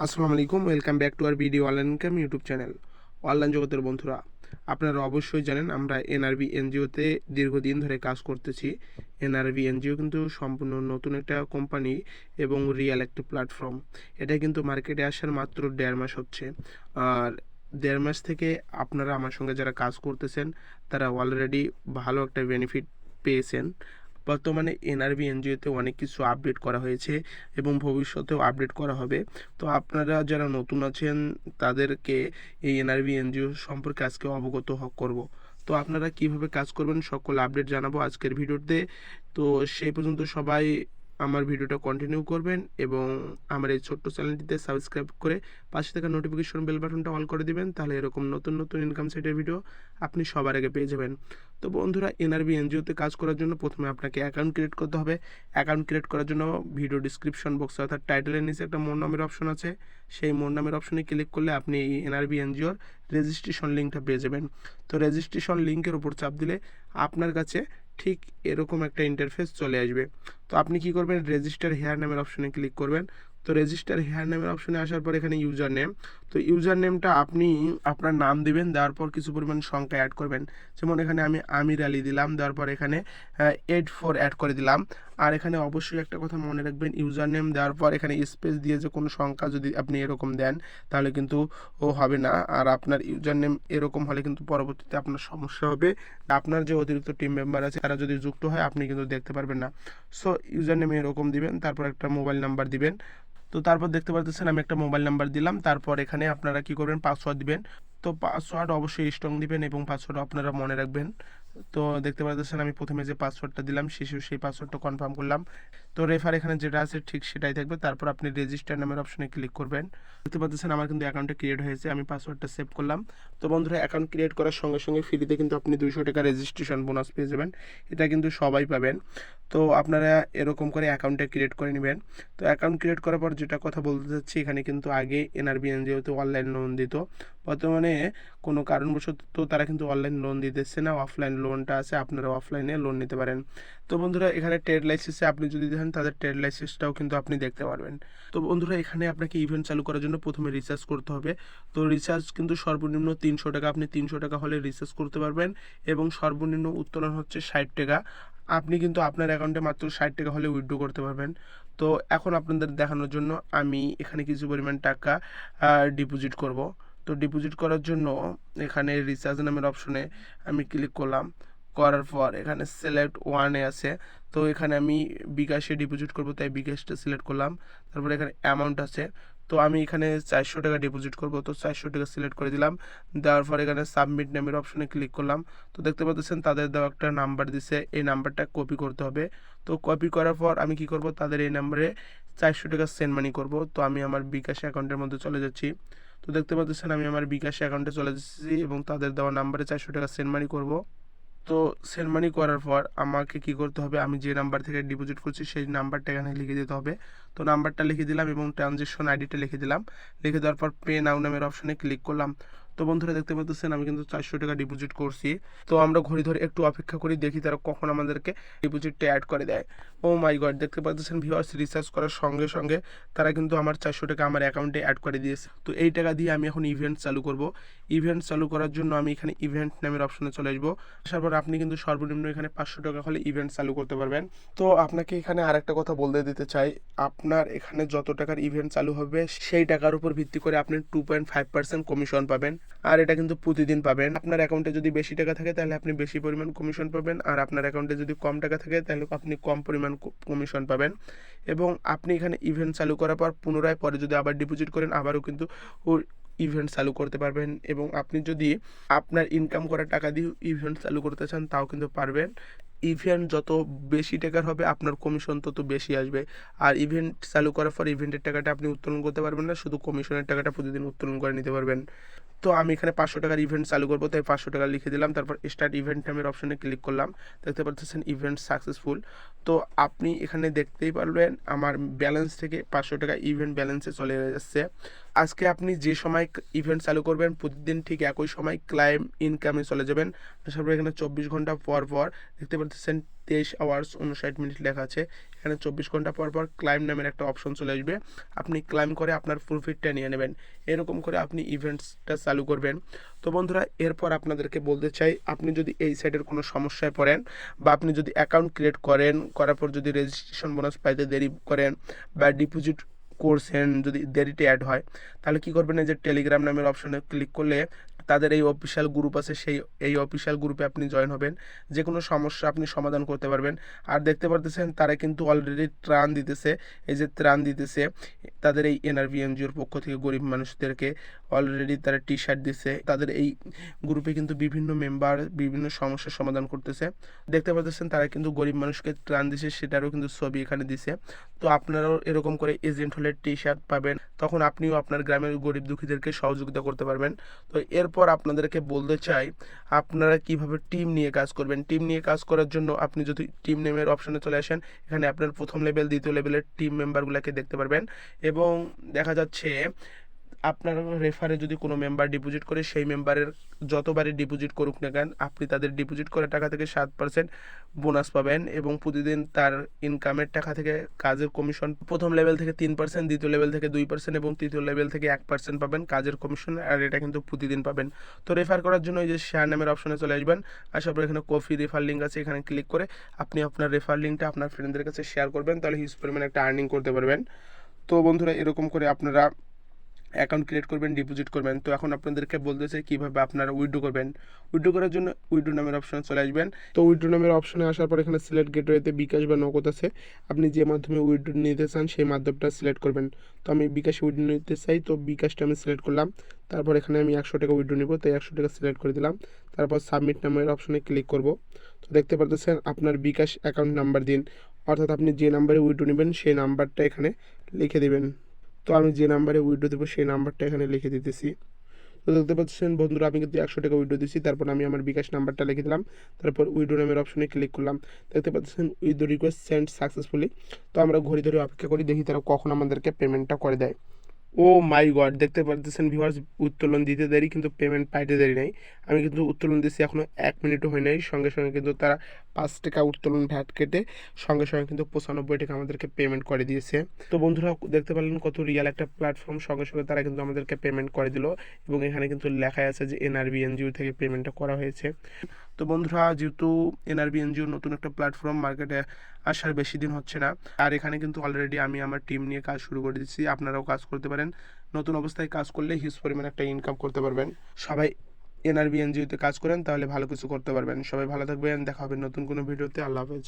আসসালামু আলাইকুম, welcome back to our video online income YouTube channel. Online জগতের বন্ধুরা, আপনারা অবশ্যই জানেন আমরা এনআরবি এনজিওতে দীর্ঘদিন ধরে কাজ করতেছি। এনআরবি এনজিও কিন্তু সম্পূর্ণ নতুন একটা কোম্পানি এবং রিয়েল একটি প্ল্যাটফর্ম। এটা কিন্তু মার্কেটে আসার মাত্র 1.5 মাস হচ্ছে। আর 1.5 মাস থেকে আপনারা আমার সঙ্গে যারা কাজ করতেছেন তারা অলরেডি ভালো একটা বেনিফিট পেয়েছেন। বর্তমানে এনআরবি এনজিওতে অনেক কিছু আপডেট করা হয়েছে এবং ভবিষ্যতেও আপডেট করা হবে। তো আপনারা যারা নতুন আছেন তাদেরকে এই এনআরবি এনজিও সম্পর্কে আজকে অবগত করব। তো আপনারা কিভাবে কাজ করবেন সকল আপডেট জানাবো আজকের ভিডিওতে। তো সেই পর্যন্ত সবাই আমার ভিডিওটা কন্টিনিউ করবেন এবং আমার এই ছোট্ট চ্যানেলটিতে সাবস্ক্রাইব করে পাশে থাকা নোটিফিকেশন বেল বাটনটা অল করে দিবেন, তাহলে এরকম নতুন নতুন ইনকাম সাইটের ভিডিও আপনি সবার আগে পেয়ে যাবেন। তো বন্ধুরা, এনআরবি এনজিওতে কাজ করার জন্য প্রথমে আপনাকে অ্যাকাউন্ট ক্রিয়েট করতে হবে। অ্যাকাউন্ট ক্রিয়েট করার জন্য ভিডিও ডিসক্রিপশন বক্সে অর্থাৎ টাইটেলের নিচে একটা মোর নামের অপশন আছে। সেই মোর নামের অপশনে ক্লিক করলে আপনি এই এনআরবি এনজিওর রেজিস্ট্রেশন লিঙ্কটা পেয়ে যাবেন। তো রেজিস্ট্রেশন লিঙ্কের উপর চাপ দিলে আপনার কাছে ঠিক এরকম একটা ইন্টারফেস চলে আসবে। তো আপনি কি করবেন, রেজিস্টার হেয়ার নামের অপশনে ক্লিক করবেন। তো রেজিস্টার হেয়ার নামের অপশনে আসার পর এখানে ইউজার নেম, তো ইউজার নেমটা আপনি আপনার নাম দিবেন, দেওয়ার পর কিছু পরিমাণ সংখ্যা অ্যাড করবেন। যেমন এখানে আমি আমির আলী দিলাম, দেওয়ার পর এখানে 84 অ্যাড করে দিলাম। আর এখানে অবশ্যই একটা কথা মনে রাখবেন, ইউজার নেম দেওয়ার পর এখানে স্পেস দিয়ে যে কোনো সংখ্যা যদি আপনি এরকম দেন তাহলে কিন্তু ও হবে না। আর আপনার ইউজার নেম এরকম হলে কিন্তু পরবর্তীতে আপনার সমস্যা হবে। আপনার যে অতিরিক্ত টিম মেম্বার আছে তারা যদি যুক্ত হয় আপনি কিন্তু দেখতে পারবেন না। সো ইউজার নেম এরকম দিবেন, তারপর একটা মোবাইল নাম্বার দিবেন। তো তারপর দেখতে পাচ্ছেন আমি একটা মোবাইল নাম্বার দিলাম, তারপর এখানে আপনারা কি করবেন, পাসওয়ার্ড দিবেন। তো পাসওয়ার্ড অবশ্যই স্ট্রং দিবেন এবং পাসওয়ার্ড আপনারা মনে রাখবেন। তো দেখতে পাচ্ছেন আমি প্রথমে যে পাসওয়ার্ডটা দিলাম শেষে সেই পাসওয়ার্ডটা কনফার্ম করলাম। তো রেফার এখানে যেটা আছে ঠিক সেটাই থাকবে। তারপর আপনি রেজিস্টার নামের অপশনে ক্লিক করবেন। দেখতে পাচ্ছেন আমার কিন্তু অ্যাকাউন্টটা ক্রিয়েট হয়েছে, আমি পাসওয়ার্ডটা সেভ করলাম। তো বন্ধুরা, অ্যাকাউন্ট ক্রিয়েট করার সঙ্গে সঙ্গে ফ্রিতে কিন্তু আপনি 200 টাকা রেজিস্ট্রেশন বোনাস পেয়ে যাবেন। এটা কিন্তু সবাই পাবেন। তো আপনারা এরকম করে অ্যাকাউন্টটা ক্রিয়েট করে নেবেন। তো অ্যাকাউন্ট ক্রিয়েট করার পর যেটা কথা বলতে চাচ্ছি, এখানে কিন্তু আগে এনআরবি এনজিওতে অনলাইন লোন দিত। বর্তমানে কোনো কারণবশত তো তারা কিন্তু অনলাইন লোন দিতেছে না, অফলাইন লোনটা আছে, আপনারা অফলাইনে লোন নিতে পারেন। তো বন্ধুরা, এখানে ট্রেড লাইসেন্সে আপনি যদি দেখেন তাদের ট্রেড লাইসেন্সটাও কিন্তু আপনি দেখতে পারবেন। তো বন্ধুরা, এখানে আপনাকে ইভেন্ট চালু করার জন্য প্রথমে রিচার্জ করতে হবে। তো রিচার্জ কিন্তু সর্বনিম্ন 300 টাকা, আপনি 300 টাকা হলে রিচার্জ করতে পারবেন এবং সর্বনিম্ন উত্তোলন হচ্ছে 60 টাকা। আপনি কিন্তু আপনার অ্যাকাউন্টে মাত্র 60 টাকা হলে উইথড্র করতে পারবেন। তো এখন আপনাদের দেখানোর জন্য আমি এখানে কিছু পরিমাণ টাকা ডিপোজিট করব। তো ডিপোজিট করার জন্য এখানে রিচার্জ নামের অপশনে আমি ক্লিক করলাম। করার পর এখানে সিলেক্ট ওয়ানে আছে, তো এখানে আমি বিকাশে ডিপোজিট করব তাই বিকাশটা সিলেক্ট করলাম। তারপর এখানে অ্যামাউন্ট আছে, তো আমি এখানে 400 টাকা ডিপোজিট করব, তো 400 টাকা সিলেক্ট করে দিলাম। দেওয়ার পর এখানে সাবমিট নামের অপশনে ক্লিক করলাম। তো দেখতে পাচ্ছেন তাদের দেওয়া একটা নাম্বার দিছে, এই নাম্বারটা কপি করতে হবে। তো কপি করার পর আমি কি করব, তাদের এই নাম্বারে 400 টাকা সেন্ড মানি করব। তো আমি আমার বিকাশ অ্যাকাউন্টের মধ্যে চলে যাচ্ছি। তো দেখতে পাচ্ছেন আমি আমার বিকাশ অ্যাকাউন্টে চলে যাচ্ছি এবং তাদের দেওয়া নাম্বারে 400 টাকা সেন্ড মানি করব। তো সেন্ড মানি করার পর আমাকে কি করতে হবে, আমি যে নাম্বার থেকে ডিপোজিট করছি সেই নাম্বারটা এখানে লিখে দিতে হবে। তো নাম্বারটা লিখে দিলাম এবং ট্রানজ্যাকশন আইডিটা লিখে দিলাম। লিখে দেওয়ার পর পে নাও নামের অপশনে ক্লিক করলাম। তো বন্ধুরা, দেখতে পাচ্ছেন আমি কিন্তু 400 টাকা ডিপোজিট করছি। তো আমরা ঘড়ি ধরে একটু অপেক্ষা করি, দেখি তারা কখন আমাদেরকে ডিপোজিটটা অ্যাড করে দেয়। ও মাই গড, দেখতে পাচ্ছেন ভিউয়ার্স, রিচার্জ করার সঙ্গে সঙ্গে তারা কিন্তু আমার 400 টাকা আমার অ্যাকাউন্টে অ্যাড করে দিয়েছে। তো এই টাকা দিয়ে আমি এখন ইভেন্ট চালু করব। ইভেন্ট চালু করার জন্য আমি এখানে ইভেন্ট নামের অপশনে চলে আসবো। আসার পর আপনি কিন্তু সর্বনিম্ন এখানে 500 টাকা হলে ইভেন্ট চালু করতে পারবেন। তো আপনাকে এখানে আরেকটা কথা বলতে দিতে চাই, আপনার এখানে যত টাকার ইভেন্ট চালু হবে সেই টাকার উপর ভিত্তি করে আপনি 2.5% কমিশন পাবেন। আর এটা কিন্তু প্রতিদিন পাবেন। আপনার অ্যাকাউন্টে যদি বেশি টাকা থাকে তাহলে আপনি বেশি পরিমাণ কমিশন পাবেন, আর আপনার অ্যাকাউন্টে যদি কম টাকা থাকে তাহলে আপনি কম পরিমাণ কমিশন পাবেন। এবং আপনি এখানে ইভেন্ট চালু করার পর পুনরায় পরে যদি আবার ডিপোজিট করেন আবারও কিন্তু ইভেন্ট চালু করতে পারবেন। এবং আপনি যদি আপনার ইনকাম করা টাকা দিয়ে ইভেন্ট চালু করতে চান তাও কিন্তু পারবেন। ইভেন্ট যত বেশি টাকার হবে আপনার কমিশন তত বেশি আসবে। আর ইভেন্ট চালু করার পর ইভেন্টের টাকাটা আপনি উত্তোলন করতে পারবেন না, শুধু কমিশনের টাকাটা প্রতিদিন উত্তোলন করে নিতে পারবেন। তো আমি এখানে 500 টাকার ইভেন্ট চালু করবো তাই 500 টাকা লিখে দিলাম। তারপর স্টার্ট ইভেন্ট নামের অপশনে ক্লিক করলাম। দেখতে পাচ্ছেন ইভেন্ট সাকসেসফুল। তো আপনি এখানে দেখতেই পারবেন আমার ব্যালেন্স থেকে 500 টাকা ইভেন্ট ব্যালেন্সে চলে যাচ্ছে। আজকে আপনি যে সময় ইভেন্ট চালু করবেন প্রতিদিন ঠিক একই সময় ক্লাইম ইনকামে চলে যাবেন। আসার পর এখানে 24 ঘন্টা পর পর দেখতে পাচ্ছেন পাচ্ছেন 23 আওয়ার্স 59 মিনিট লেখা আছে। এখানে 24 ঘন্টা পর পর ক্লাইম নামের একটা অপশন চলে আসবে, আপনি ক্লাইম করে আপনার প্রফিটটা নিয়ে নেবেন। এরকম করে আপনি ইভেন্টসটা চালু করবেন। তো বন্ধুরা, এরপর আপনাদেরকে বলতে চাই, আপনি যদি এই সাইটের কোনো সমস্যায় পড়েন বা আপনি যদি অ্যাকাউন্ট ক্রিয়েট করার পর যদি রেজিস্ট্রেশন বোনাস পাইতে দেরি করেন বা ডিপোজিট করছেন যদি দেরিতে অ্যাড হয়, তাহলে কি করবেন, এই যে টেলিগ্রাম নামের অপশনে ক্লিক করলে তাদের এই অফিসিয়াল গ্রুপ আছে, এই অফিসিয়াল গ্রুপে আপনি জয়েন হবেন। যে কোনো সমস্যা আপনি সমাধান করতে পারবেন। আর দেখতে পারতেছেন তারা কিন্তু অলরেডি ত্রাণ দিতেছে, এই যে ত্রাণ দিতেছে তাদের এই এনআরবি এনজিওর পক্ষ থেকে গরিব মানুষদেরকে অলরেডি তারা টি শার্ট দিচ্ছে। তাদের এই গ্রুপে কিন্তু বিভিন্ন মেম্বার বিভিন্ন সমস্যার সমাধান করতেছে। দেখতে পাচ্ছেন তারা কিন্তু গরিব মানুষকে ত্রাণ দিচ্ছে, সেটারও কিন্তু ছবি এখানে দিছে। তো আপনারাও এরকম করে এজেন্ট হলে টি শার্ট পাবেন, তখন আপনিও আপনার গ্রামের গরিব দুঃখীদেরকে সহযোগিতা করতে পারবেন। তো এরপর আপনাদেরকে বলতে চাই, আপনারা কিভাবে টিম নিয়ে কাজ করবেন। টিম নিয়ে কাজ করার জন্য আপনি যদি টিম নেমের অপশনে চলে আসেন, এখানে আপনার প্রথম লেভেল দ্বিতীয় লেভেলের টিম মেম্বারগুলোকে দেখতে পারবেন এবং দেখা যাচ্ছে আপনার রেফারে যদি কোনো মেম্বার ডিপোজিট করে, সেই মেম্বারের যতবারই ডিপোজিট করুক না কেন, আপনি তাদের ডিপোজিট করা টাকা থেকে 7% বোনাস পাবেন এবং প্রতিদিন তার ইনকামের টাকা থেকে কাজের কমিশন প্রথম লেভেল থেকে 3%, দ্বিতীয় লেভেল থেকে 2% এবং তৃতীয় লেভেল থেকে 1% পাবেন কাজের কমিশন। আর এটা কিন্তু প্রতিদিন পাবেন। তো রেফার করার জন্য এই যে শেয়ার নামের অপশনে চলে আসবেন, আসার পর এখানে কফি রেফার লিঙ্ক আছে, এখানে ক্লিক করে আপনি আপনার রেফার লিঙ্কটা আপনার ফ্রেন্ডদের কাছে শেয়ার করবেন, তাহলে হিউজ পরিমাণে একটা আর্নিং করতে পারবেন। তো বন্ধুরা, এরকম করে আপনারা অ্যাকাউন্ট ক্রিয়েট করবেন, ডিপোজিট করবেন। তো এখন আপনাদেরকে বলতে চাই কীভাবে আপনারা উইথড্র করবেন। উইথড্র করার জন্য উইথড্র নামের অপশনে চলে আসবেন। তো উইথড্র নামের অপশনে আসার পর এখানে সিলেক্ট গেটওয়েতে বিকাশ বা নগদ আছে, আপনি যে মাধ্যমে উইথড্র নিতে চান সেই মাধ্যমটা সিলেক্ট করবেন। তো আমি বিকাশে উইথড্র নিতে চাই, তো বিকাশটা আমি সিলেক্ট করলাম। তারপর এখানে আমি 100 টাকা উইথড্র নিব, তাই 100 টাকা সিলেক্ট করে দিলাম। তারপর সাবমিট নামের অপশনে ক্লিক করব। তো দেখতে পাচ্ছেন আপনার বিকাশ অ্যাকাউন্ট নাম্বার দিন, অর্থাৎ আপনি যে নাম্বারে উইথড্র নেবেন সেই নাম্বারটা এখানে লিখে দেবেন। তো আমি যে নাম্বারে উইথড্র দেবো সেই নাম্বারটা এখানে লিখে দিতেছি। তো দেখতে পাচ্ছেন বন্ধুরা, আমি কিন্তু 100 টাকা উইথড্র দিচ্ছি, তারপর আমি আমার বিকাশ নাম্বারটা লিখে দিলাম, তারপর উইথড্র নামের অপশনে ক্লিক করলাম। দেখতে পাচ্ছেন উইথড্র রিকোয়েস্ট সেন্ড সাকসেসফুলি। তো আমরা ঘড়ি ধরে অপেক্ষা করি, দেখি তারা কখন আমাদেরকে পেমেন্টটা করে দেয়। ও মাই গড, দেখতে পাচ্ছেন ভিউয়ার্স, উত্তোলন দিতে দেরি কিন্তু পেমেন্ট পাইতে দেরি নাই। আমি কিন্তু উত্তোলন দিচ্ছি, এখনও 1 মিনিটও হয় নাই, সঙ্গে সঙ্গে কিন্তু তারা 5 টাকা উত্তোলন ভ্যাট কেটে সঙ্গে সঙ্গে কিন্তু 95 টাকা আমাদেরকে পেমেন্ট করে দিয়েছে। তো বন্ধুরা, দেখতে পারলেন কত রিয়াল একটা প্ল্যাটফর্ম, সঙ্গে সঙ্গে তারা কিন্তু আমাদেরকে পেমেন্ট করে দিল এবং এখানে কিন্তু লেখা আছে যে এনআরবি এনজিও থেকে পেমেন্টটা করা হয়েছে। তো বন্ধুরা, যেহেতু এনআরবি এনজিও নতুন একটা প্ল্যাটফর্ম, মার্কেটে আসার বেশি দিন হচ্ছে না, আর এখানে কিন্তু অলরেডি আমি আমার টিম নিয়ে কাজ শুরু করে দিচ্ছি, আপনারাও কাজ করতে পারেন। নতুন অবস্থায় কাজ করলে হিউজ পরিমাণে একটা ইনকাম করতে পারবেন। সবাই এনআরবি এনজিওতে কাজ করেন, তাহলে ভালো কিছু করতে পারবেন। সবাই ভালো থাকবেন, দেখা হবে নতুন কোনো ভিডিওতে। আল্লাহ হাফেজ।